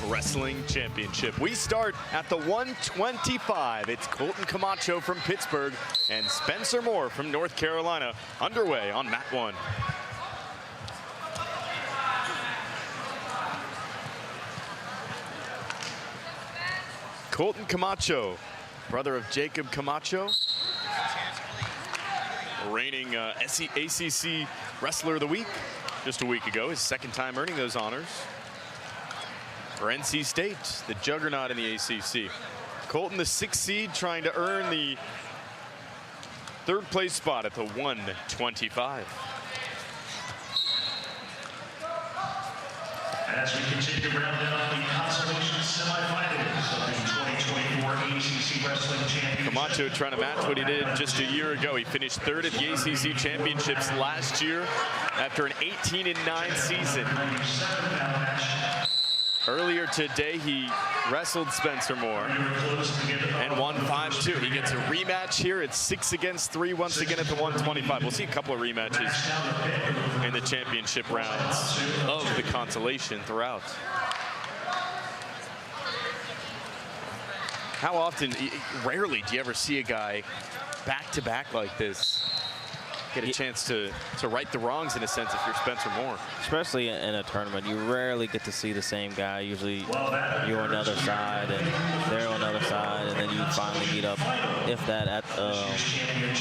Wrestling Championship. We start at the 125. It's Colton Camacho from Pittsburgh and Spencer Moore from North Carolina underway on mat 1. Colton Camacho, brother of Jacob Camacho, reigning ACC Wrestler of the Week just a week ago, his second time earning those honors for NC State, the juggernaut in the ACC. Colton, the 6th seed, trying to earn the 3rd place spot at the 125. As we continue to round out the Consolation semifinals of the 2024 ACC Wrestling Championship. Camacho trying to match what he did just a year ago. He finished 3rd at the ACC Championships last year after an 18-9 season. Earlier today, he wrestled Spencer Moore and won 5-2. He gets a rematch here. It's 6 against 3 once again at the 125. We'll see a couple of rematches in the championship rounds of the Consolation throughout. How often, rarely do you ever see a guy back-to-back like this get a chance to right the wrongs, in a sense, if you're Spencer Moore. Especially in a tournament, you rarely get to see the same guy. Usually you're on the other side and they're on the other side, and then you finally meet up, if that,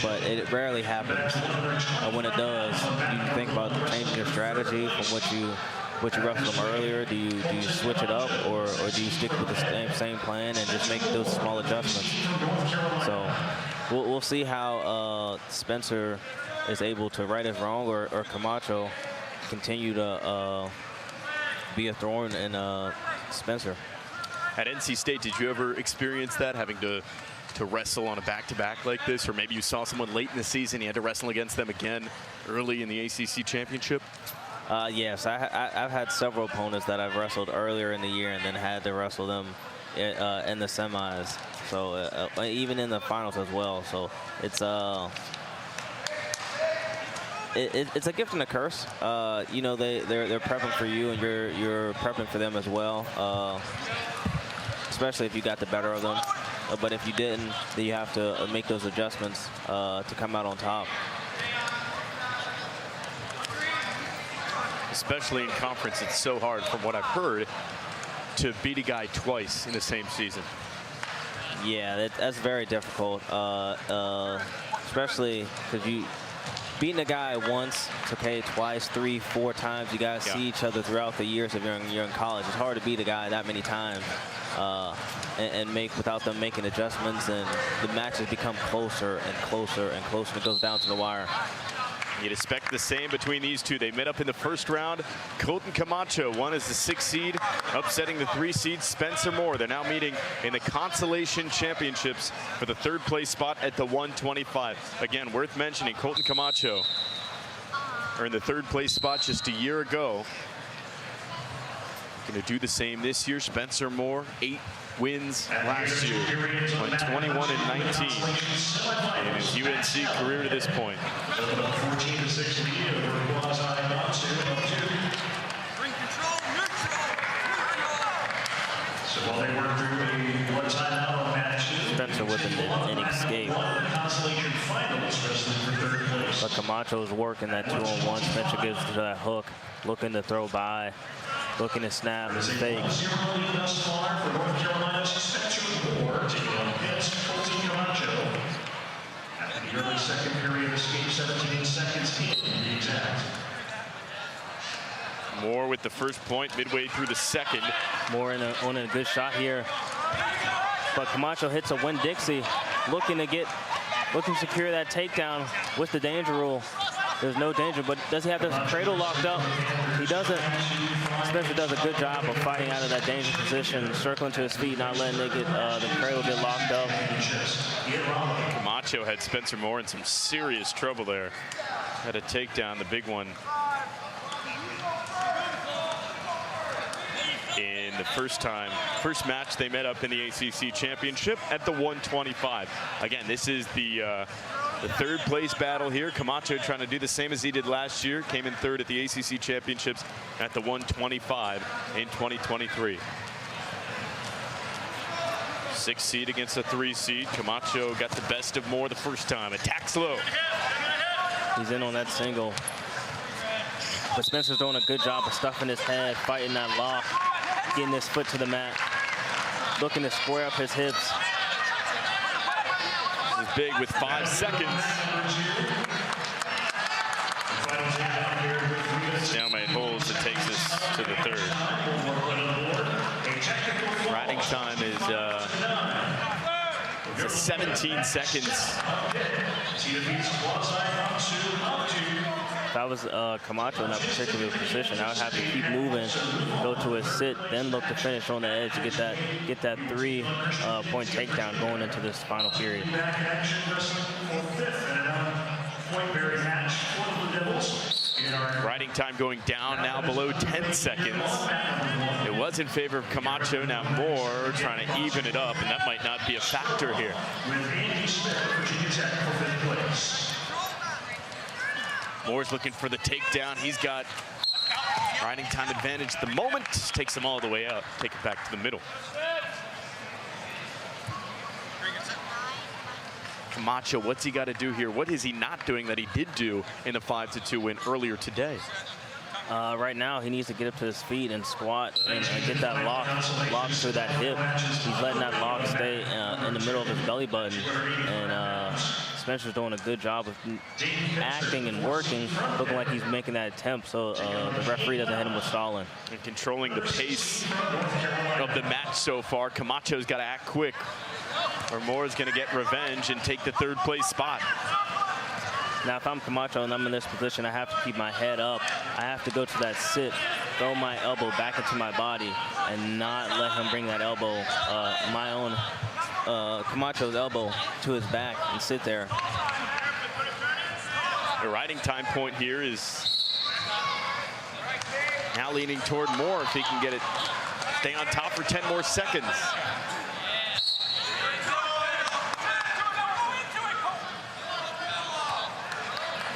but it rarely happens. And when it does, you think about changing your strategy from what you wrestled them earlier. Do you switch it up, or do you stick with the same plan and just make those small adjustments? So we'll see how Spencer is able to right his wrong, or Camacho continue to be a thorn in Spencer. At NC State, did you ever experience that, having to wrestle on a back-to-back like this? Or maybe you saw someone late in the season, you had to wrestle against them again early in the ACC Championship? Yes, I've had several opponents that I've wrestled earlier in the year and then had to wrestle them in the semis. So even in the finals as well. So it's it's a gift and a curse. You know, they're prepping for you, and you're prepping for them as well. Especially if you got the better of them. But if you didn't, then you have to make those adjustments to come out on top. Especially in conference, it's so hard, from what I've heard, to beat a guy twice in the same season. Yeah, that's very difficult, especially because beating a guy once, it's okay, twice, 3, 4 times. You guys see each other throughout the years if you're in college. It's hard to beat a guy that many times and make without them making adjustments, and the matches become closer and closer and closer. It goes down to the wire. You'd expect the same between these two. They met up in the first round. Colton Camacho won as the 6th seed, upsetting the 3 seed Spencer Moore. They're now meeting in the Consolation Championships for the 3rd place spot at the 125. Again, worth mentioning, Colton Camacho earned the 3rd place spot just a year ago. Going to do the same this year. Spencer Moore, 8 wins last year, went 21-19 in his UNC career to this point. Spencer with an escape. But Camacho's working that 2-on-1. Spencer gives to that hook, looking to throw by, looking to snap and fake. The early second period escape, 17 seconds in, to be exact. Moore with the first point midway through the second. Moore on a good shot here. But Camacho hits a Winn-Dixie, looking to secure that takedown with the danger rule. There's no danger, but does he have this cradle locked up? He doesn't. Spencer does a good job of fighting out of that dangerous position, circling to his feet, not letting it the cradle get locked up. Camacho had Spencer Moore in some serious trouble there. Had a takedown, the big one, in the first match they met up in the ACC Championship at the 125. Again, this is the 3rd place battle here. Camacho trying to do the same as he did last year. Came in 3rd at the ACC Championships at the 125 in 2023. 6 seed against a 3 seed. Camacho got the best of Moore the first time. Attacks low. He's in on that single. But Spencer's doing a good job of stuffing his head, fighting that lock, getting his foot to the mat, looking to square up his hips. This is big with 5 seconds. Stalemate holds and takes us to the third. Riding time is 17 seconds. If I was Camacho in that particular position, I would have to keep moving, go to a sit, then look to finish on the edge to get that 3-point takedown going into this final period. Riding time going down now below 10 seconds. It was in favor of Camacho. Now Moore trying to even it up, and that might not be a factor here. Moore's looking for the takedown. He's got riding time advantage at the moment. Takes them all the way out. Take it back to the middle. Camacho, what's he got to do here? What is he not doing that he did do in the 5-2 win earlier today? Right now, he needs to get up to his feet and squat and get that lock through that hip. He's letting that lock stay in the middle of his belly button. And Spencer's doing a good job of acting and working, looking like he's making that attempt so the referee doesn't hit him with stalling. And controlling the pace of the match so far. Camacho's got to act quick, or Moore's going to get revenge and take the 3rd place spot. Now, if I'm Camacho and I'm in this position, I have to keep my head up. I have to go to that sit, throw my elbow back into my body, and not let him bring that elbow, my own Camacho's elbow, to his back and sit there. The riding time point here is now leaning toward Moore if he can get it, stay on top for 10 more seconds.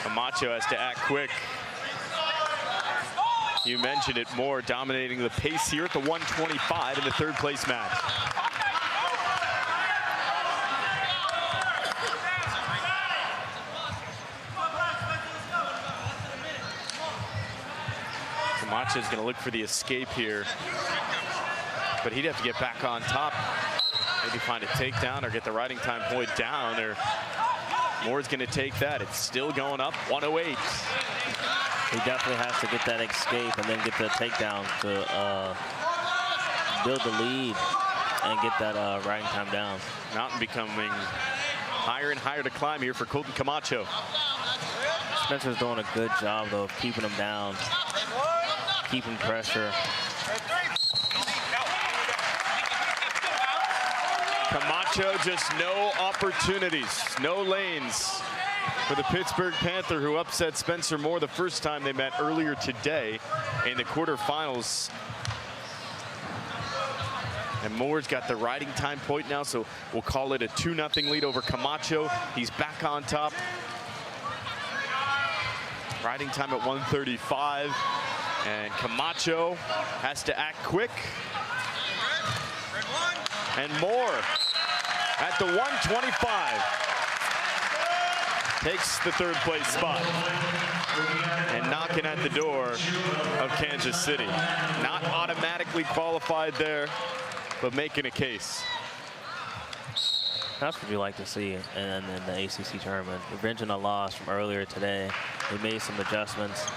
Camacho has to act quick. You mentioned it, Moore dominating the pace here at the 125 in the 3rd place match. Camacho's going to look for the escape here, but he'd have to get back on top, maybe find a takedown or get the riding time point down. Or Moore's going to take that. It's still going up, 108. He definitely has to get that escape and then get the takedown to build the lead and get that riding time down. Mountain becoming higher and higher to climb here for Colton Camacho. Spencer's doing a good job, though, of keeping him down, keeping pressure. Camacho, just no opportunities, no lanes for the Pittsburgh Panther, who upset Spencer Moore the first time they met earlier today in the quarterfinals. And Moore's got the riding time point now, so we'll call it a 2-0 lead over Camacho. He's back on top. Riding time at 135, and Camacho has to act quick. And Moore at the 125 takes the 3rd place spot and knocking at the door of Kansas City. Not automatically qualified there, but making a case. That's what you like to see in the ACC tournament. Revenging a loss from earlier today. They made some adjustments.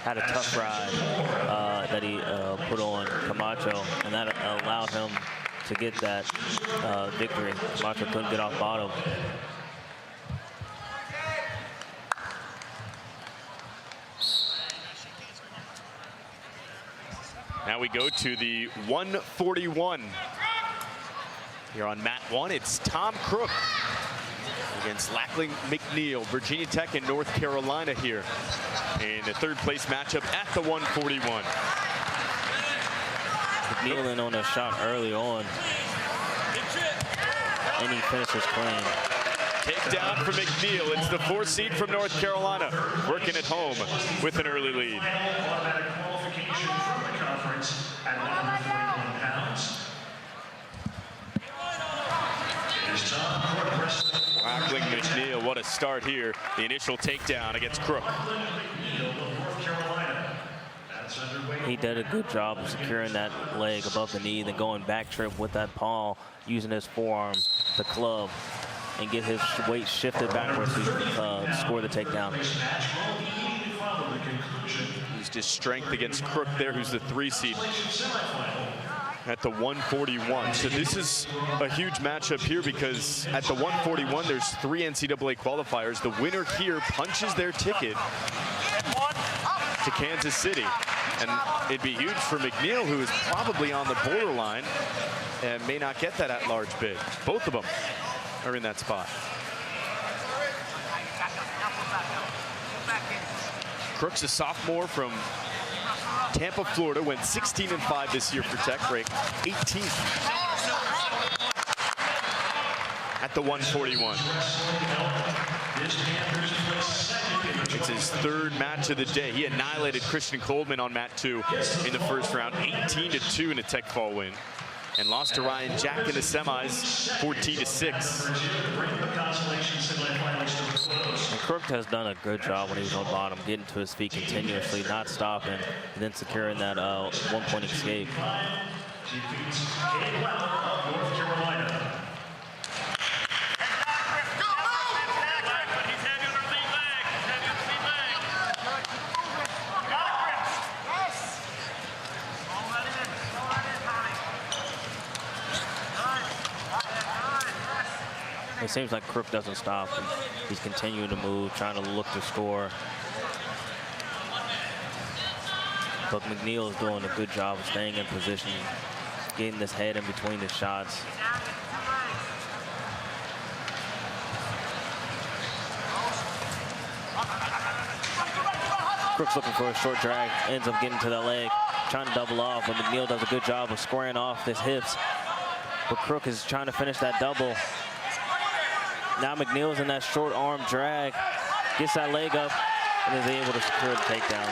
Had a tough ride that he put on Camacho, and that allowed him to get that victory. Camacho couldn't get off bottom. Now we go to the 141. Here on mat 1, it's Tom Crook against Lackland McNeil, Virginia Tech and North Carolina here in the 3rd place matchup at the 141. McNeil in on a shot early on, and he finishes clean. Takedown for McNeil. It's the 4th seed from North Carolina, working at home with an early lead. Automatic qualification from the conference at 141 pounds. start here. The initial takedown against Crook. He did a good job of securing that leg above the knee, then going back trip with that palm, using his forearm to club and get his weight shifted backwards to score the takedown. Used his strength against Crook there, who's the 3 seed at the 141. So this is a huge matchup here because at the 141, there's 3 NCAA qualifiers. The winner here punches their ticket to Kansas City. And it'd be huge for McNeil, who is probably on the borderline and may not get that at-large bid. Both of them are in that spot. Crook's a sophomore from Tampa, Florida, went 16-5 this year for Tech, ranked 18th at the 141. It's his 3rd match of the day. He annihilated Christian Coleman on mat 2 in the first round, 18-2 in a Tech fall win, and lost to Ryan Jack in the semis, 14-6. And Crook has done a good job when he was on bottom, getting to his feet continuously, not stopping, and then securing that 1-point escape. It seems like Crook doesn't stop. He's continuing to move, trying to look to score. But McNeil is doing a good job of staying in position, getting his head in between the shots. Crook's looking for a short drag, ends up getting to the leg, trying to double off, but McNeil does a good job of squaring off his hips. But Crook is trying to finish that double. Now McNeil's in that short arm drag, gets that leg up, and is able to secure the takedown.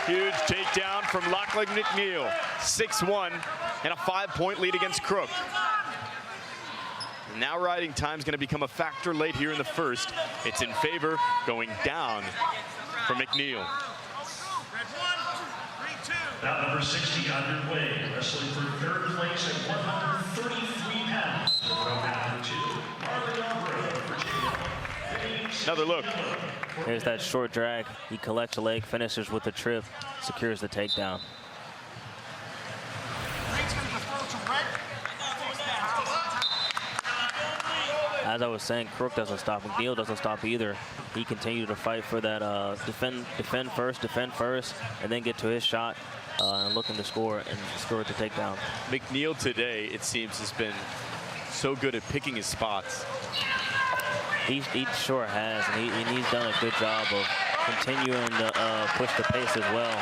Huge takedown from Lachlan McNeil, 6-1, and a 5-point lead against Crook. Now riding time's going to become a factor late here in the first. It's in favor, going down for McNeil. Bout number 60 underway, wrestling for 3rd place at 133 pounds. Number 2. Another look. Here's that short drag. He collects a leg, finishes with a trip, secures the takedown. As I was saying, Crook doesn't stop. McNeil doesn't stop either. He continued to fight for that defend first, and then get to his shot and looking to score and score the takedown. McNeil today, it seems, has been so good at picking his spots. He sure has, and he's done a good job of continuing to push the pace as well,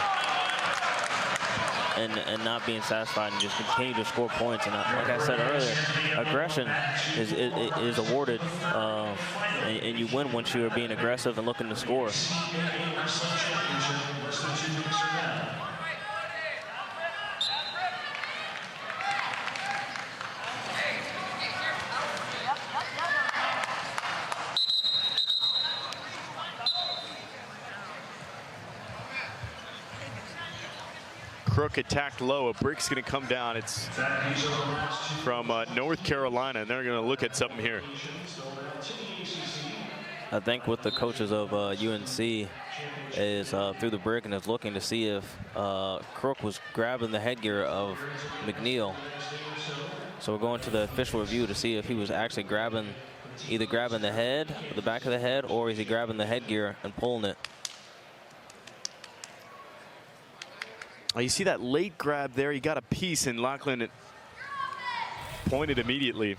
and not being satisfied and just continue to score points. And like I said earlier, aggression is awarded, and you win once you are being aggressive and looking to score. Crook attacked low. A brick's going to come down. It's from North Carolina, and they're going to look at something here. I think what the coaches of UNC is through the brick and is looking to see if Crook was grabbing the headgear of McNeil. So we're going to the official review to see if he was actually either grabbing the head, the back of the head, or is he grabbing the headgear and pulling it. You see that late grab there. He got a piece, and Lachlan pointed immediately.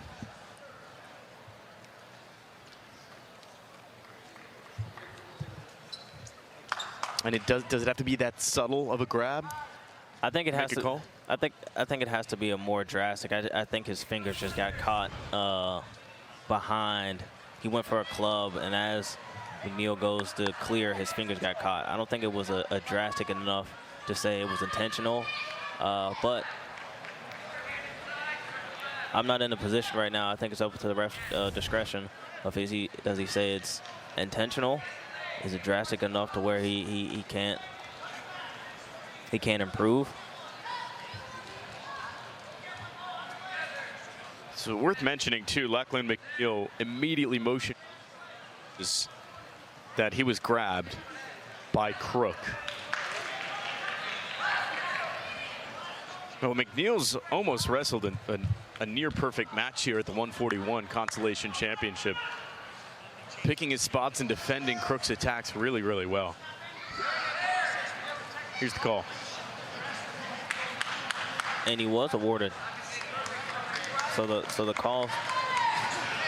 And does it have to be that subtle of a grab? I think it has to. Call? I think it has to be a more drastic. I think his fingers just got caught behind. He went for a club, and as McNeil goes to clear, his fingers got caught. I don't think it was a drastic enough to say it was intentional, but I'm not in a position right now. I think it's open to the ref discretion of does he say it's intentional? Is it drastic enough to where he can't improve? So worth mentioning too, Lachlan McNeil immediately motioned that he was grabbed by Crook. Well, McNeil's almost wrestled in a near perfect match here at the 141 Consolation Championship, picking his spots and defending Crook's attacks really, really well. Here's the call. And he was awarded. So the call,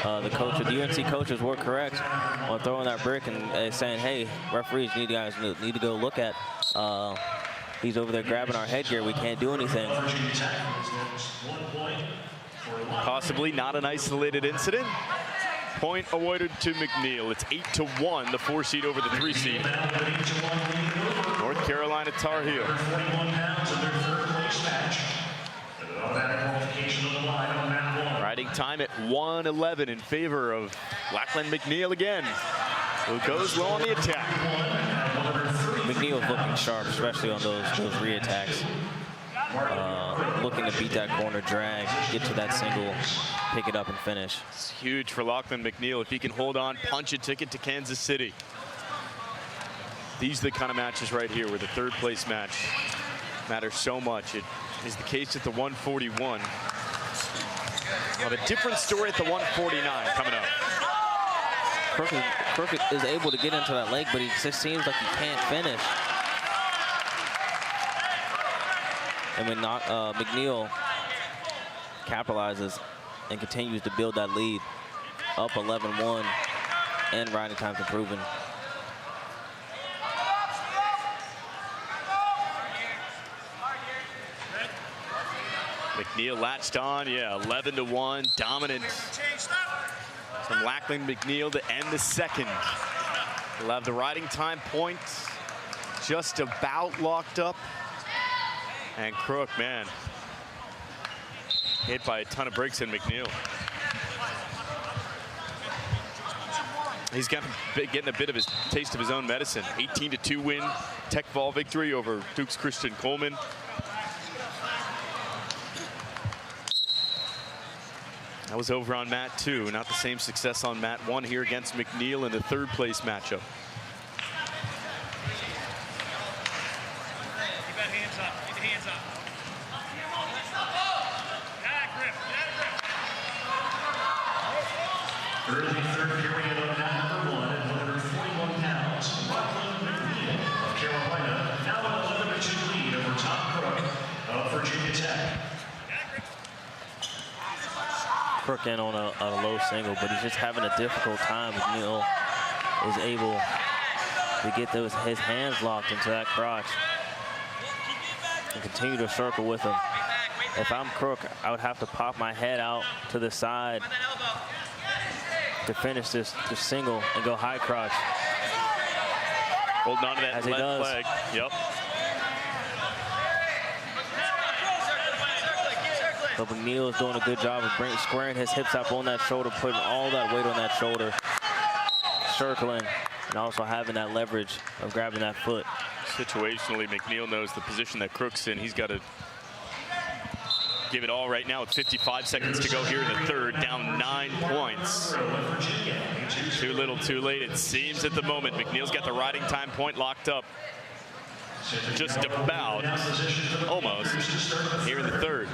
the UNC coaches were correct on throwing that brick and saying, hey, referees, you guys need to go look at. He's over there grabbing our headgear. We can't do anything. Possibly not an isolated incident. Point awarded to McNeil. It's 8-1, the 4 seed over the 3 seed. North Carolina Tar Heel. Riding time at 1:11 in favor of Lachlan McNeil again, who goes low on the attack. McNeil's looking sharp, especially on those re-attacks. Looking to beat that corner drag, get to that single, pick it up and finish. It's huge for Lachlan McNeil if he can hold on, punch a ticket to Kansas City. These are the kind of matches right here where the third place match matters so much. It is the case at the 141. Well, a different story at the 149 coming up. Crook is able to get into that leg, but it just seems like he can't finish. And when McNeil capitalizes and continues to build that lead, up 11-1, and riding time's improving. McNeil latched on, yeah, 11-1, dominant from Lachlan McNeil to end the second. We'll have the riding time point just about locked up. And Crook, man, hit by a ton of bricks in McNeil. He's getting a bit of his taste of his own medicine. 18-2 win, Tech Vol victory over Duke's Christian Coleman. That was over on mat 2, not the same success on mat 1 here against McNeil in the third place matchup. Keep that hands up. Keep the hands up. Early third period of mat number 1 at 141 pounds. Lachlan McNeil of Carolina now an 11-2 lead over Tom Crook of Virginia Tech. Crook in on a low single, but he's just having a difficult time. McNeil is able to get his hands locked into that crotch and continue to circle with him. If I'm Crook, I would have to pop my head out to the side to finish this single and go high crotch. Holding on to that left leg. Yep. But McNeil is doing a good job of squaring his hips up on that shoulder, putting all that weight on that shoulder, circling, and also having that leverage of grabbing that foot. Situationally, McNeil knows the position that Crook's in. He's got to give it all right now with 55 seconds to go here in the third, down 9 points. Too little, too late, it seems at the moment. McNeil's got the riding time point locked up. Just about, almost, here in the third.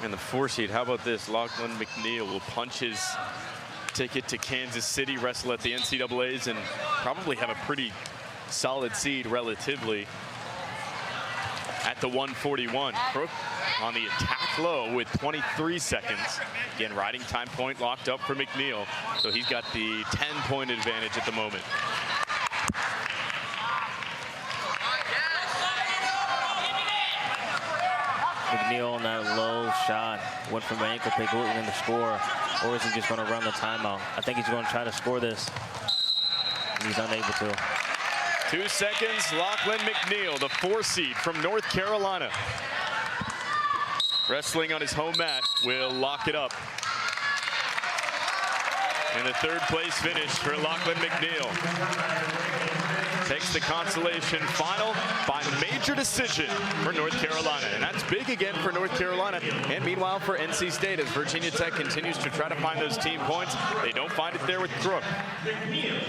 And the 4 seed, how about this? Lachlan McNeil will punch his ticket to Kansas City, wrestle at the NCAAs, and probably have a pretty solid seed relatively at the 141. Crook on the attack low with 23 seconds. Again, riding time point locked up for McNeil. So he's got the 10-point advantage at the moment. McNeil on that low shot went from an ankle pick looking to score, or is he just going to run the timeout? I think he's going to try to score this. He's unable to. 2 seconds, Lachlan McNeil, the 4 seed from North Carolina. wrestling on his home mat, will lock it up. And the third place finish for Lachlan McNeil. Takes the consolation final by major decision for North Carolina. And that's big again for North Carolina. And meanwhile for NC State, as Virginia Tech continues to try to find those team points, they don't find it there with Crook. McNeil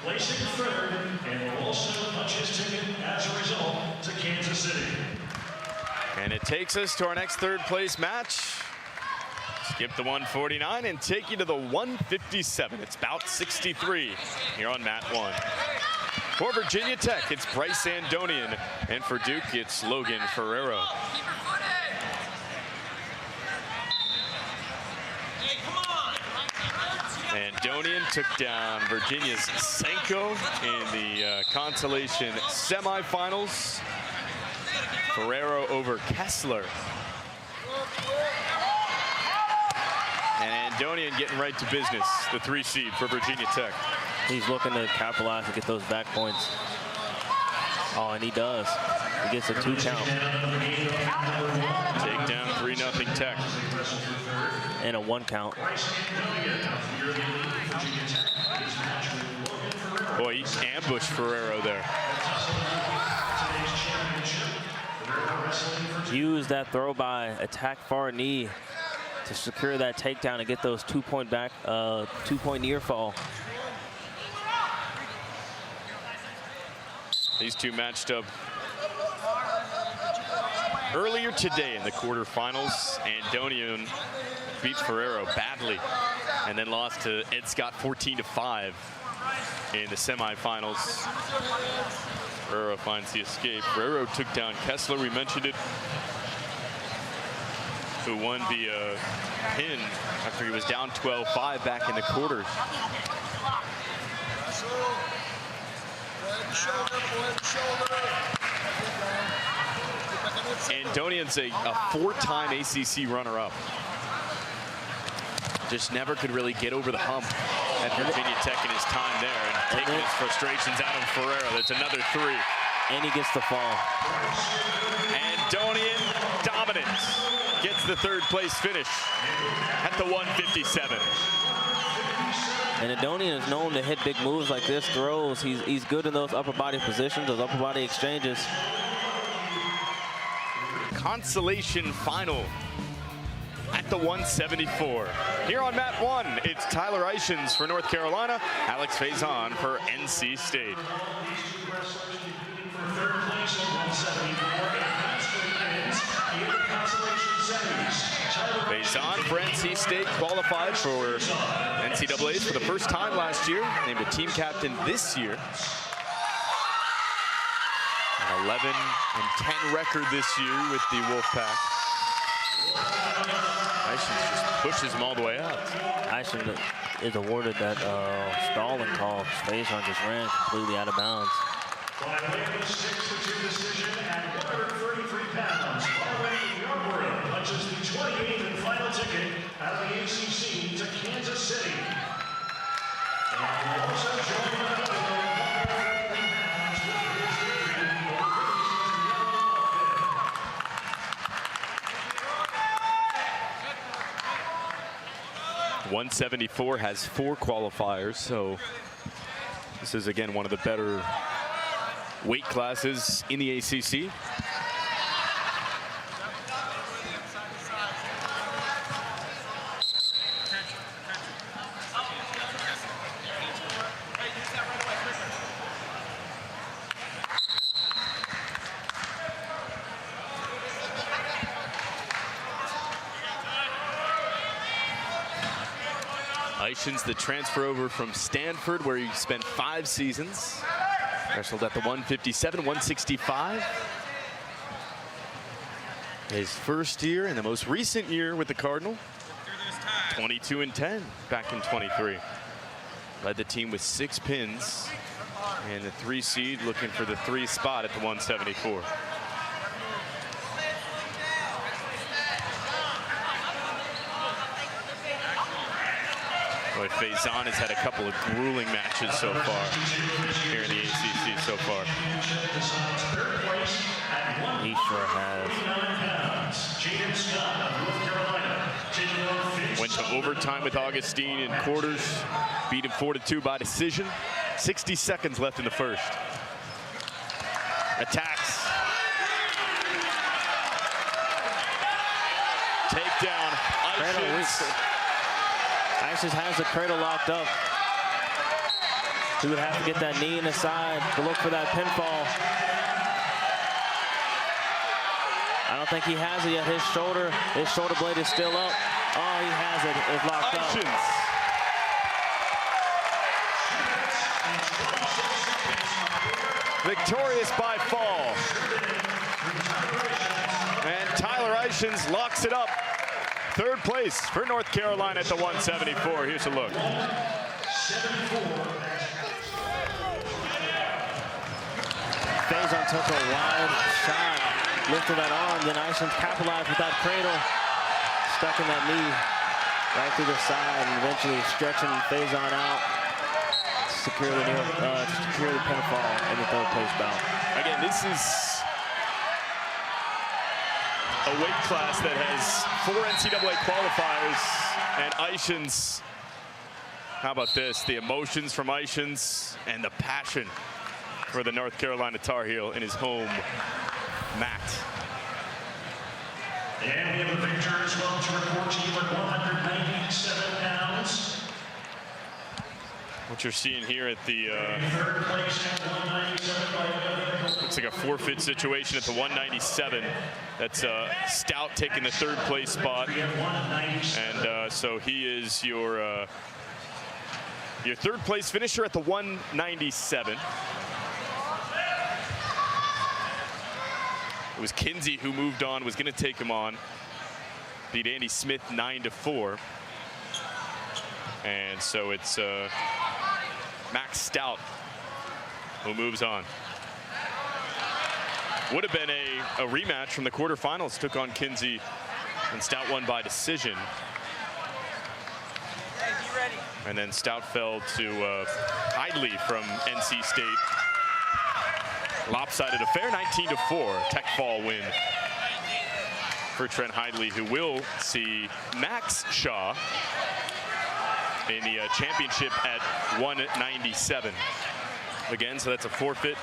placing third and will also punch his ticket as a result to Kansas City. And it takes us to our next third place match. Skip the 149 and take you to the 157. It's bout 63 here on mat 1. For Virginia Tech, it's Bryce Andonian, and for Duke, it's Logan Ferrero. Andonian took down Virginia's Senko in the consolation semifinals. Ferrero over Kessler. And Andonian getting right to business, the 3 seed for Virginia Tech. He's looking to capitalize to get those back points. Oh, and he does. He gets a 2 count. Take down 3-0 Tech. And a 1 count. Boy, he ambushed Ferrero there. Use that throw by attack far knee to secure that takedown and get those 2-point back, 2-point near fall. These two matched up earlier today in the quarterfinals. Andonian beat Ferrero badly and then lost to Ed Scott 14-5 in the semifinals. Ferrero finds the escape. Ferrero took down Kessler, we mentioned it, who won the pin after he was down 12-5 back in the quarters. Andonian's a 4-time ACC runner-up. Just never could really get over the hump at Virginia Tech in his time there, and taking his frustrations out of Ferrero. That's another 3. And he gets the fall. Andonian dominant. Gets the third place finish at the 157. And Andonian is known to hit big moves like this, throws. He's good in those upper body positions, those upper body exchanges. Consolation final at the 174. Here on mat 1, it's Tyler Eichens for North Carolina, Alex Faison for NC State. Faison for NC State qualified for NCAAs for the first time last year, named a team captain this year. An 11-10 record this year with the Wolfpack. Eichens just pushes him all the way out. Eichens is awarded that stalling call. Faison just ran completely out of bounds. By way of a 6-2 decision at 133 pounds, Yarborough punches the 28th and final ticket out of the ACC to Kansas City. And we'll also join the 133 pounds with his victory over Yellow 174 has 4 qualifiers, so this is again one of the better weight classes in the ACC. Eichens, the transfer over from Stanford, where he spent 5 seasons. Wrestled at the 157, 165. His first year and the most recent year with the Cardinal. 22-10 back in 23. Led the team with 6 pins. And the 3 seed looking for the 3 spot at the 174. Boy, Faison has had a couple of grueling matches so far here in the ACC so far. He sure has. Went to overtime with Augustine in quarters. Beat him 4-2 by decision. 60 seconds left in the first. Attacks. Takedown. Ishins has the cradle locked up. He would have to get that knee in the side to look for that pinfall. I don't think he has it yet. His shoulder blade is still up. Oh, he has it. It's locked up. Victorious by fall. And Tyler Ishins locks it up. Third place for North Carolina at the 174. Here's a look. Faison took a wide shot, lifted that arm, then Ishins capitalized with that cradle, stuck in that knee right through the side, and eventually stretching Faison out to secure the pinfall in the third place bout. Again, this is a weight class that has 4 NCAA qualifiers, and Ishins, how about this? The emotions from Ishins and the passion for the North Carolina Tar Heel in his home mat. And we have a victor as well to report to you at 197 pounds. What you're seeing here at the Third place at 197. looks like a forfeit situation at the 197. That's Stout taking the third place spot, and so he is your third place finisher at the 197. It was Kinsey who moved on, was going to take him on. Beat Andy Smith 9-4. And so it's Max Stout who moves on. Would have been a rematch from the quarterfinals. Took on Kinsey, and Stout won by decision. And then Stout fell to Hidley from NC State. Lopsided affair, 19-4, tech fall win for Trent Hidley, who will see Max Shaw in the championship at 197. Again, so that's a forfeit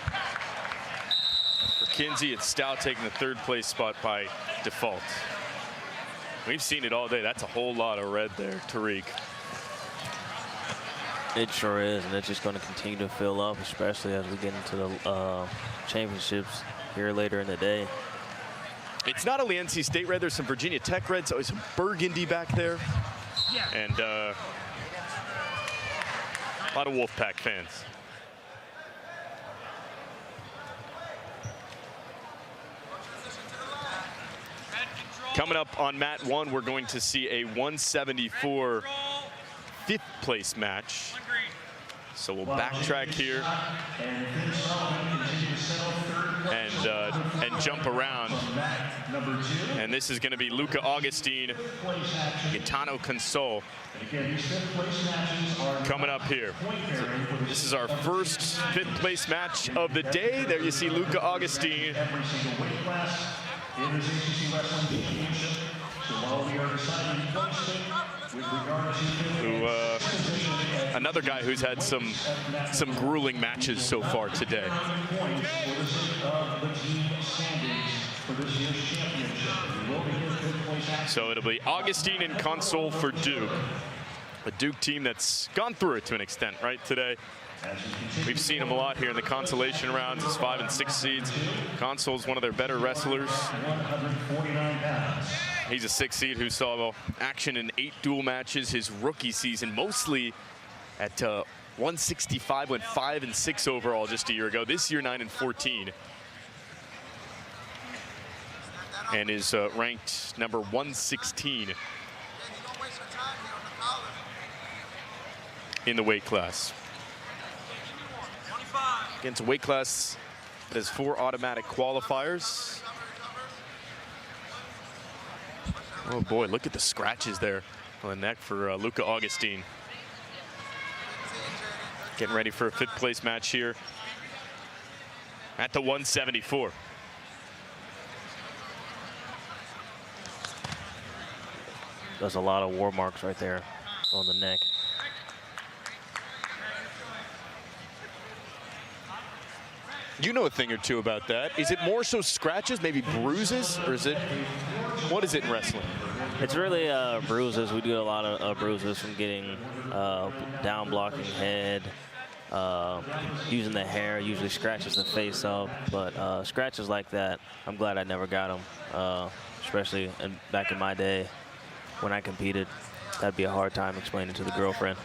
for Kinsey. It's Stout taking the third place spot by default. We've seen it all day. That's a whole lot of red there, Tariq. It sure is, and it's just going to continue to fill up, especially as we get into the championships here later in the day. It's not only NC State red, there's some Virginia Tech red, so some burgundy back there. And a lot of Wolfpack fans. Coming up on mat 1, we're going to see a 174 fifth place match. So we'll backtrack here and jump around. And this is going to be Luca Augustine, Gaetano Consol coming up here. So this is our first fifth place match of the day. There you see Luca Augustine. Another guy who's had some grueling matches so far today. So it'll be Augustine and Consol for Duke. A Duke team that's gone through it to an extent, right, today. We've seen him a lot here in the consolation rounds as 5 and 6 seeds. Consol's one of their better wrestlers. He's a 6 seed who saw action in 8 dual matches his rookie season, mostly at 165, went 5 and 6 overall just a year ago. This year 9 and 14. And is ranked number 116 in the weight class. Against a weight class that has 4 automatic qualifiers. Oh boy, look at the scratches there on the neck for Luca Augustine. Getting ready for a fifth place match here at the 174. there's a lot of war marks right there on the neck. You know a thing or two about that. Is it more so scratches, maybe bruises, or is it, what is it in wrestling? It's really bruises. We do a lot of bruises from getting down blocking head, using the hair, usually scratches the face up, but scratches like that, I'm glad I never got them, especially back in my day when I competed. That'd be a hard time explaining to the girlfriend.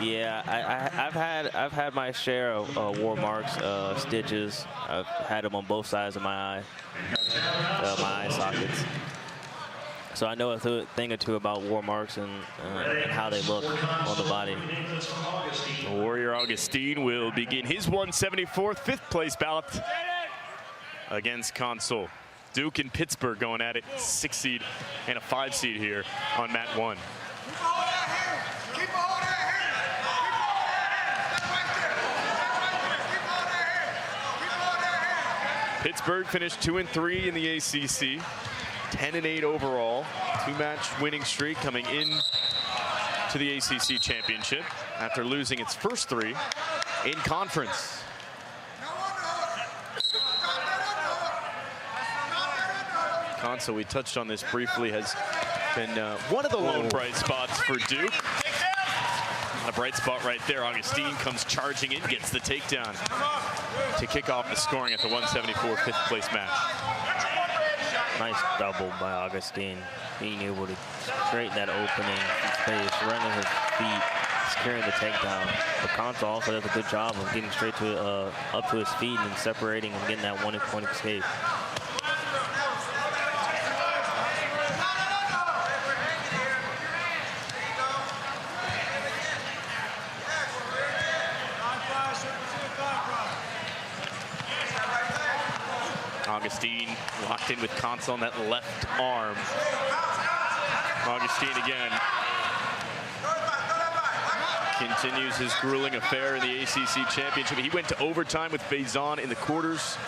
Yeah, I've had my share of war marks, stitches. I've had them on both sides of my eye sockets. So I know a thing or two about war marks and how they look on the body. Warrior Augustine will begin his 174th, fifth place bout against Consol. Duke and Pittsburgh going at it, 6 seed and a 5 seed here on mat 1. Pittsburgh finished 2-3 in the ACC, 10-8 overall, 2-match winning streak coming in to the ACC championship after losing its first 3 in conference. Consol, we touched on this briefly, has been one of the lone bright spots for Duke. A bright spot right there. Augustine comes charging in, gets the takedown to kick off the scoring at the 174 fifth place match. Nice double by Augustine, being able to create that opening space, running his feet, securing the takedown. But Consol also does a good job of getting straight to up to his feet and separating and getting that one-point escape. Augustine locked in with Consol on that left arm. Augustine again continues his grueling affair in the ACC championship. He went to overtime with Faison in the quarters.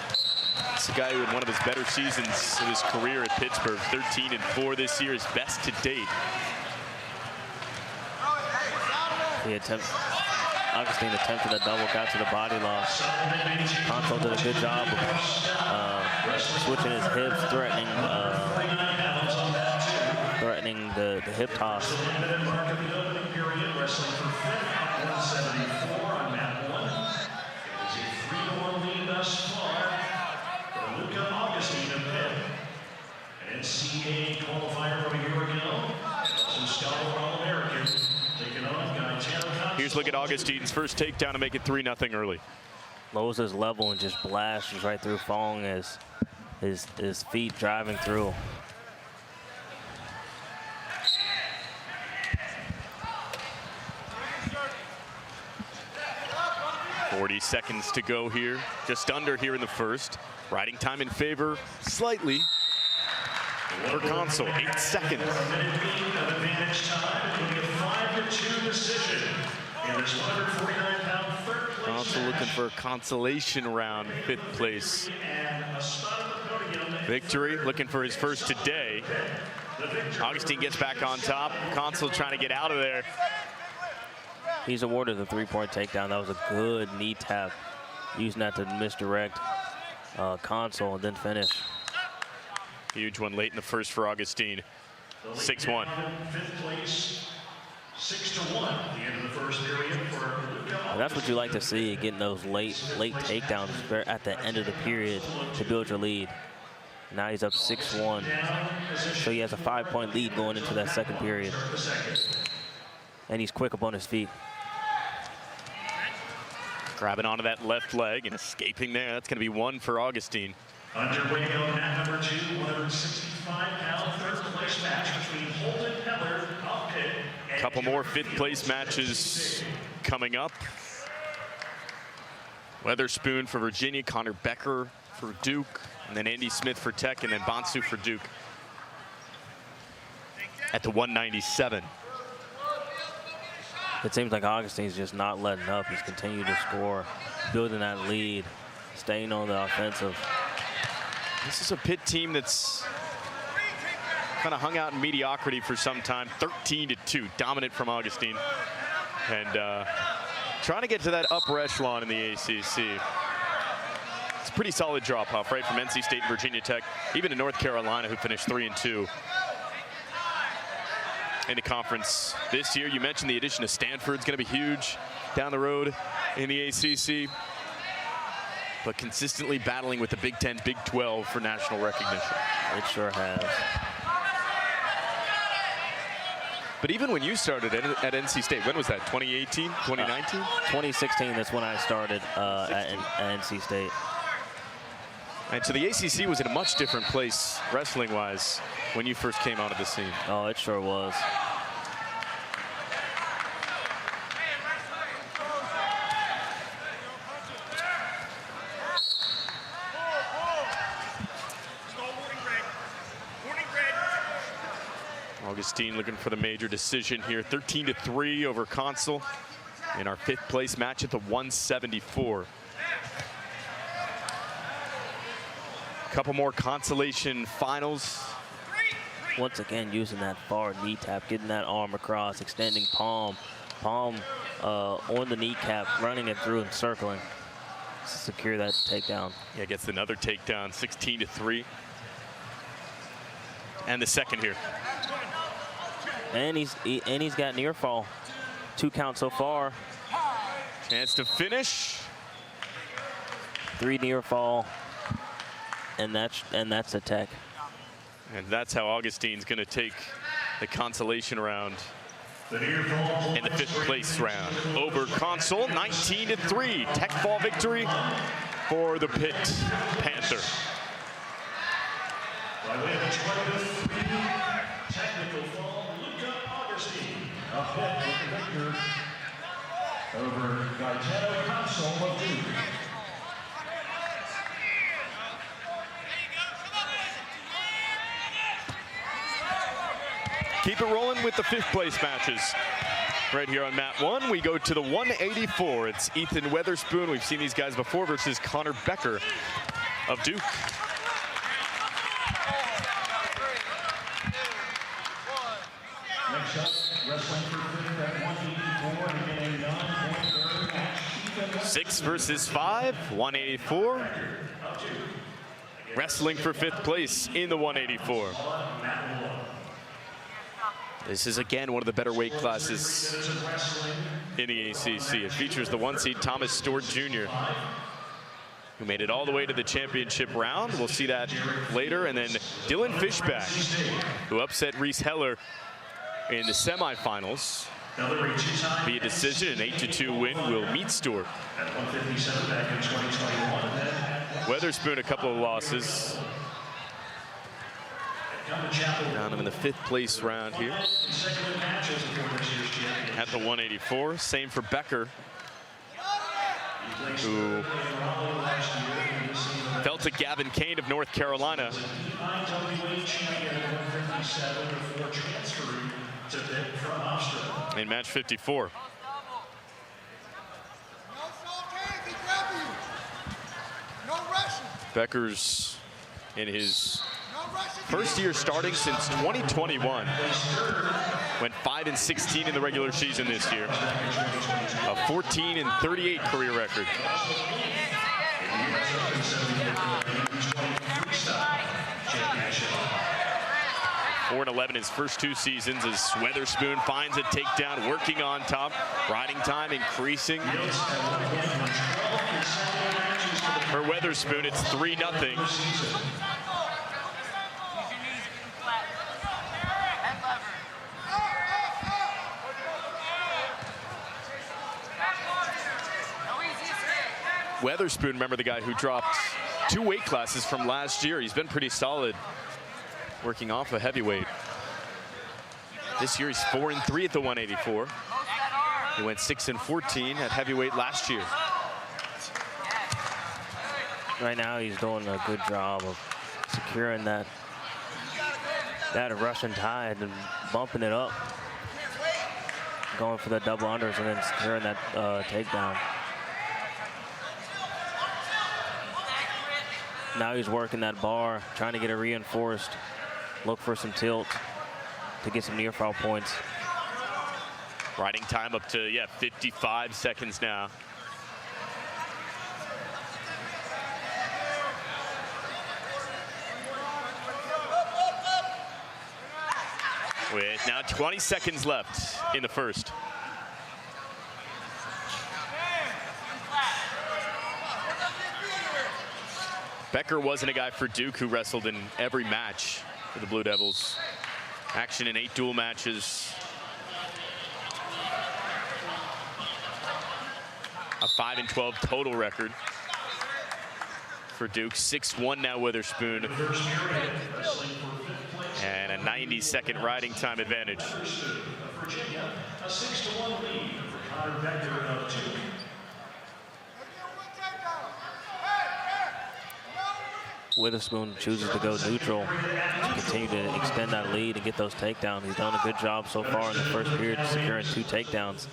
It's a guy who had one of his better seasons of his career at Pittsburgh. 13-4 this year, his best to date. Augustine attempted a double, got to the body lock. Consol did a good job of switching his hips, threatening the hip toss. NCAA qualifier of a year ago. Some scholar All-American taking on Guy Tanner. Here's a look at Augustine's first takedown to make it 3-0 early. Lowers his level and just blasts right through Fong as his feet driving through. .40 seconds to go here, just under here in the first. Riding time in favor slightly for Consol, 8 seconds. Consol looking for a consolation round, 5th place victory, looking for his first today. Augustine gets back on top. Consol trying to get out of there. He's awarded the 3-point takedown. That was a good knee tap, using that to misdirect Consol and then finish. Huge one late in the first for Augustine. 6-1. 5th place, 6-1. The end of the first period for And that's what you like to see, getting those late takedowns at the end of the period to build your lead. Now he's up 6-1. So he has a 5-point lead going into that second period. And he's quick up on his feet. Grabbing onto that left leg and escaping there. That's going to be 1 for Augustine. Underway on mat number 2, 165-pound third place match between Holden Heller of Pitt. A couple more 5th place matches coming up. Weatherspoon for Virginia, Connor Becker for Duke, and then Andy Smith for Tech, and then Bonsu for Duke at the 197. It seems like Augustine's just not letting up. He's continued to score, building that lead, staying on the offensive. This is a Pitt team that's kind of hung out in mediocrity for some time. 13-2, dominant from Augustine. And trying to get to that upper echelon in the ACC. It's a pretty solid drop-off, right, from NC State and Virginia Tech, even to North Carolina, who finished 3-2 in the conference this year. You mentioned the addition of Stanford's going to be huge down the road in the ACC, but consistently battling with the Big Ten, Big 12 for national recognition. It sure has. But even when you started at NC State, when was that, 2018, 2019? 2016, that's when I started at NC State. And so the ACC was in a much different place, wrestling-wise, when you first came onto the scene. Oh, it sure was. Augustine looking for the major decision here. 13-3 over Consul in our 5th place match at the 174. Couple more Consolation finals. Once again, using that far knee tap, getting that arm across, extending palm on the kneecap, running it through and circling to secure that takedown. Yeah, gets another takedown, 16-3. And the second here. And he's got near fall. 2 counts so far. Chance to finish. 3 near fall. And that's a tech. And that's how Augustine's going to take the Consolation round in the 5th place round over Consul. 19-3 tech fall victory for the Pitt Panther. By way of the 23 technical fall, Luca Augustine, a Pitt victor over Gaetano Consul of Duke. Keep it rolling with the 5th place matches. Right here on mat 1, we go to the 184. It's Ethan Weatherspoon. We've seen these guys before versus Connor Becker of Duke. Next up, wrestling for 5th at 184 and getting a 9-point third match. 6 versus 5, 184. Wrestling for 5th place in the 184. This is, again, one of the better weight classes in the ACC. It features the 1 seed Thomas Stewart Jr., who made it all the way to the championship round. We'll see that later. And then Dylan Fishback, who upset Reese Heller in the semifinals via decision. An 8-2 win will meet Stewart. At 157 back in 2021. Weatherspoon, a couple of losses. Down him in the 5th place round here. At the 184. Same for Becker, who fell to Gavin Kane of North Carolina. In match 54. Becker's in his first year starting since 2021. Went 5-16 in the regular season this year. A 14-38 career record. 4-11 his first 2 seasons as Weatherspoon finds a takedown, working on top. Riding time increasing. For Weatherspoon, it's 3-0. Weatherspoon, remember, the guy who dropped 2 weight classes from last year. He's been pretty solid working off a heavyweight. This year he's 4-3 at the 184. He went 6-14 at heavyweight last year. Right now he's doing a good job of securing that Russian tide and bumping it up. Going for the double unders and then securing that takedown. Now he's working that bar, trying to get it reinforced. Look for some tilt to get some near foul points. Riding time up to, 55 seconds now. With now 20 seconds left in the first. Becker wasn't a guy for Duke who wrestled in every match for the Blue Devils. Action in 8 dual matches. A 5-12 total record for Duke. 6-1 now Witherspoon. And a 90-second riding time advantage. Virginia, a 6-1 lead for Connor Becker of Duke. Witherspoon chooses to go neutral to continue to extend that lead and get those takedowns. He's done a good job so far in the first period, securing 2 takedowns.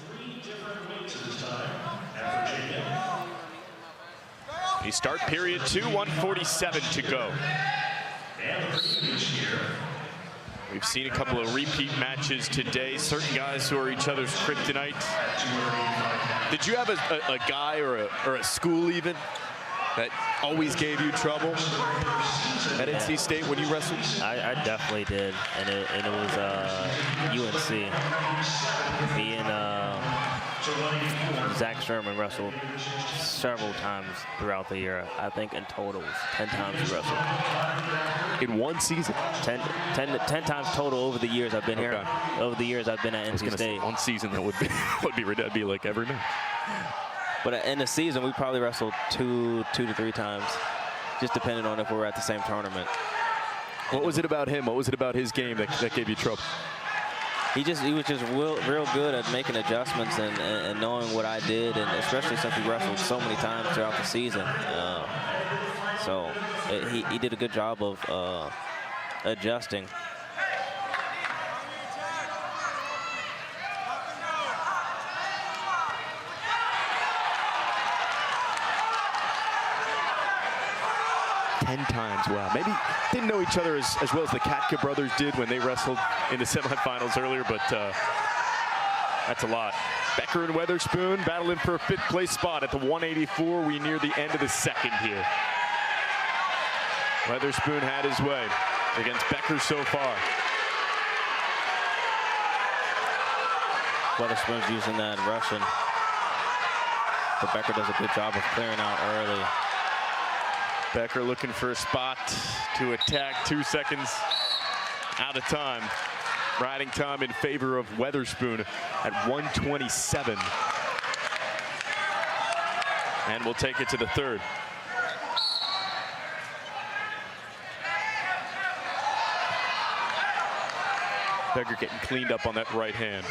We start period 2, 1:47 to go. We've seen a couple of repeat matches today. Certain guys who are each other's kryptonite. Did you have a guy or a school even that always gave you trouble at NC State when you wrestled? I definitely did, and it was UNC. Me and Zach Sherman wrestled several times throughout the year. I think in total, 10 times we wrestled. In one season? 10 times total over the years I've been here. Over the years I've been at NC State. One season that would be like every match. But in the season, we probably wrestled two to three times, just depending on if we were at the same tournament. What was it about him? What was it about his game that gave you trouble? He was just real good at making adjustments and knowing what I did, and especially since we wrestled so many times throughout the season. So he did a good job of adjusting. Times, wow. Maybe didn't know each other as well as the Katka brothers did when they wrestled in the semifinals earlier, but that's a lot. Becker and Witherspoon battling for a 5th place spot at the 184. We near the end of the second here. Witherspoon had his way against Becker so far. Witherspoon's using that Russian, but Becker does a good job of clearing out early. Becker looking for a spot to attack. 2 seconds out of time. Riding time in favor of Witherspoon at 1:27. And we'll take it to the third. Becker getting cleaned up on that right hand.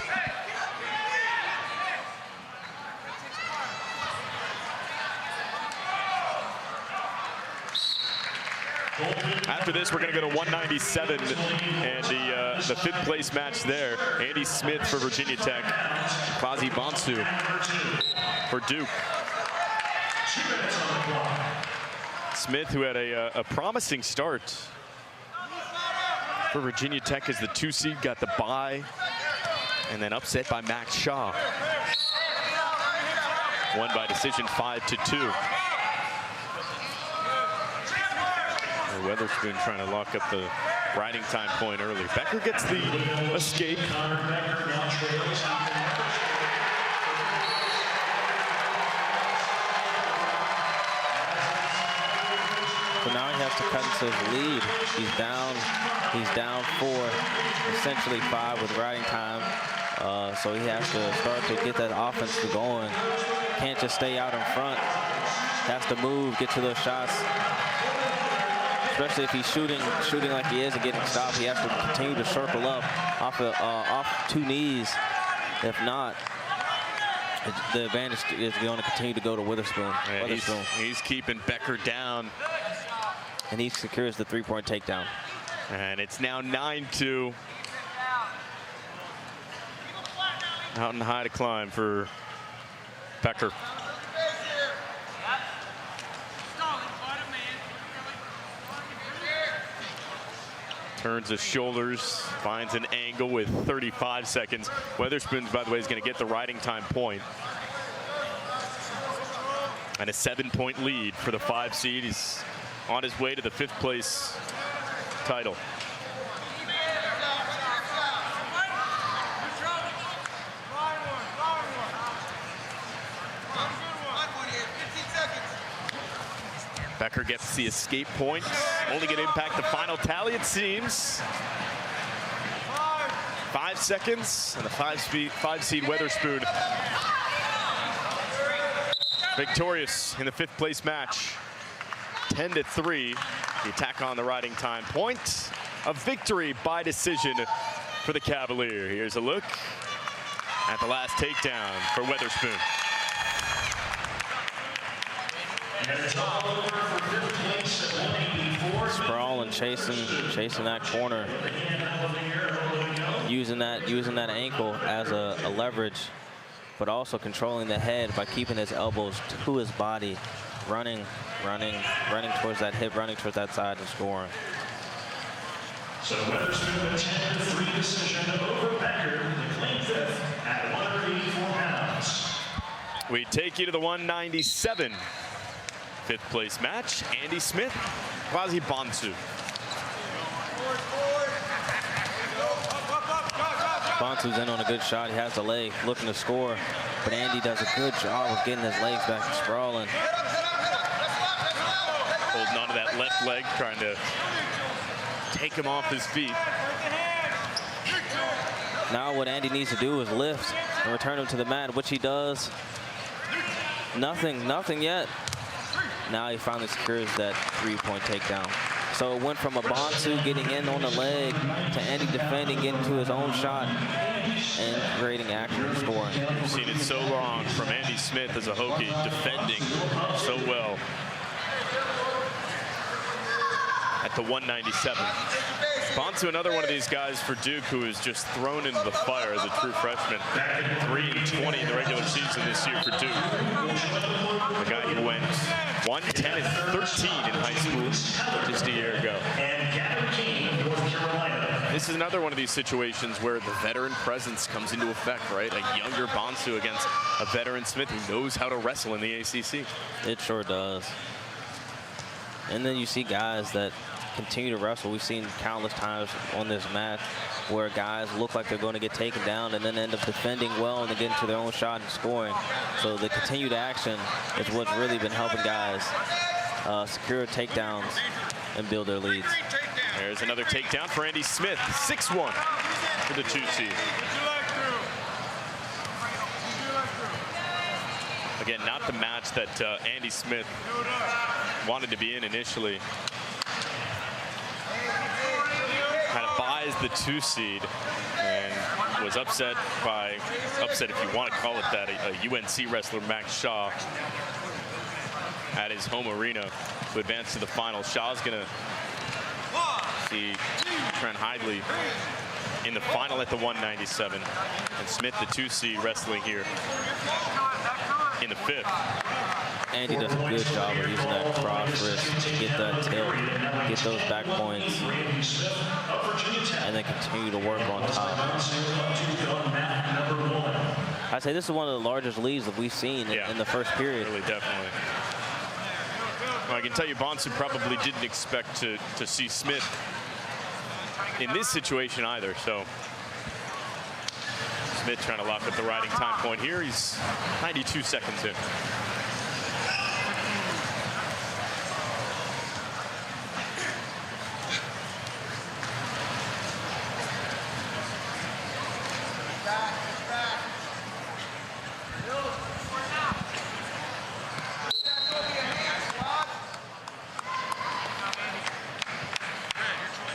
After this, we're going to go to 197 and the 5th place match there. Andy Smith for Virginia Tech, Quasi Bonsu for Duke. Smith, who had a promising start for Virginia Tech as the 2 seed, got the bye and then upset by Max Shaw. Won by decision 5-2. Witherspoon trying to lock up the riding time point early. Becker gets the escape. So now he has to cut into his lead. He's down 4, essentially 5 with riding time. So he has to start to get that offense going. Can't just stay out in front. Has to move, get to those shots. Especially if he's shooting like he is and getting stopped, he has to continue to circle up off 2 knees. If not, the advantage is going to continue to go to Witherspoon. Yeah, he's keeping Becker down. And he secures the 3-point takedown. And it's now 9-2. Mountain high to climb for Becker. Turns his shoulders, finds an angle with 35 seconds. Weatherspoon, by the way, is going to get the riding time point. And a 7-point lead for the 5 seed. He's on his way to the 5th place title. Becker gets the escape point. Only going to impact the final tally, it seems. 5 seconds, and the 5 seed Weatherspoon victorious in the 5th place match. 10-3. The attack on the riding time point. A victory by decision for the Cavalier. Here's a look at the last takedown for Weatherspoon. Sprawling, chasing that corner, using that ankle as a leverage, but also controlling the head by keeping his elbows to his body, running towards that hip, running towards that side and scoring. So Weatherspoon, a 10-3 decision over Becker, the claim 5th at 184 pounds. We take you to the 197. 5th place match. Andy Smith, Kwasi Bonsu. Bonsu's in on a good shot. He has the leg, looking to score, but Andy does a good job of getting his legs back and sprawling. Holding onto that left leg, trying to take him off his feet. Now what Andy needs to do is lift and return him to the mat, which he does. Nothing yet. Now he finally secures that 3-point takedown. So it went from a Bonsu getting in on the leg to Andy defending, getting to his own shot, and creating accurate scoring. We've seen it so long from Andy Smith as a Hokie, defending so well. At the 197. Bonsu, another one of these guys for Duke who is just thrown into the fire as a true freshman. 3-20 in the regular season this year for Duke. The guy who went 1-10-13 in high school just a year ago. This is another one of these situations where the veteran presence comes into effect, right? A younger Bonsu against a veteran Smith who knows how to wrestle in the ACC. It sure does. And then you see guys that continue to wrestle. We've seen countless times on this match where guys look like they're going to get taken down and then end up defending well and then get into their own shot and scoring. So the continued action is what's really been helping guys secure takedowns and build their leads. There's another takedown for Andy Smith, 6-1 for the 2 seed. Again, not the match that Andy Smith wanted to be in initially. Kind of buys the 2 seed and was upset if you want to call it that, a UNC wrestler, Max Shaw, at his home arena to advance to the final. Shaw's going to see Trent Hidley in the final at the 197, and Smith, the 2 seed, wrestling here in the 5th. Andy does a good job of using that cross wrist to get that tilt, get those back points, and then continue to work on top. I'd say this is one of the largest leads that we've seen in the first period. Really, definitely. Well, I can tell you Bonsu probably didn't expect to see Smith in this situation either. So Smith trying to lock up the riding time point here. He's 92 seconds in.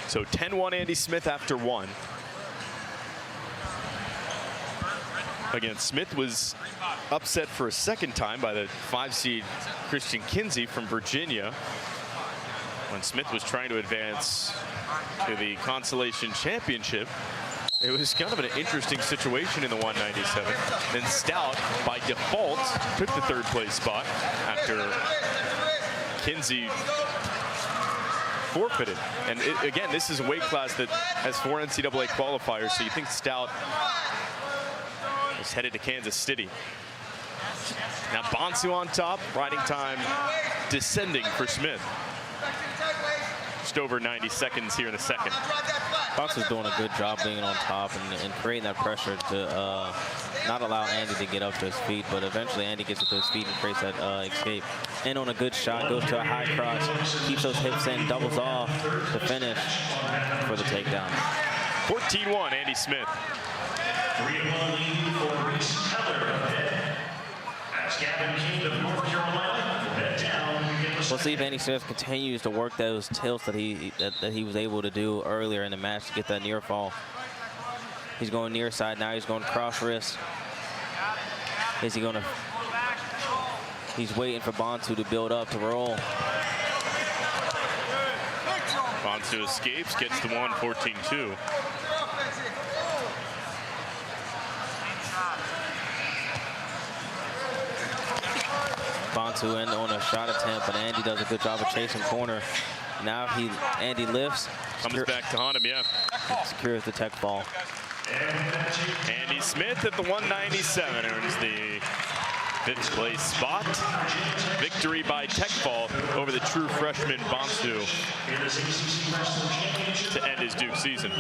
So 10-1 Andy Smith after 1. Again, Smith was upset for a second time by the 5 seed Christian Kinsey from Virginia when Smith was trying to advance to the Consolation Championship. It was kind of an interesting situation in the 197. Then Stout, by default, took the 3rd place spot after Kinsey forfeited. And again, this is a weight class that has 4 NCAA qualifiers, so you think Stout is headed to Kansas City. Now Bonsu on top, riding time descending for Smith. Just over 90 seconds here in the second. Bonsu's doing a good job being on top and creating that pressure to not allow Andy to get up to his feet, but eventually Andy gets up to his feet and creates that escape. And on a good shot, goes to a high cross, keeps those hips in, doubles off to finish for the takedown. 14-1, Andy Smith. 3-1 lead for Reese Keller. As Gavin King of North Carolina head down. We'll see if Andy Smith continues to work those tilts that he was able to do earlier in the match to get that near fall. He's going near side now. He's going cross wrist. Is he going to? He's waiting for Bonsu to build up to roll. Bonsu escapes, gets the 1, 14-2. Bonsu in on a shot attempt, but Andy does a good job of chasing corner. Now Andy lifts. Comes back to haunt him, yeah. Secures the tech ball. Andy Smith at the 197 earns the 5th place spot. Victory by tech ball over the true freshman Bonsu to end his Duke season.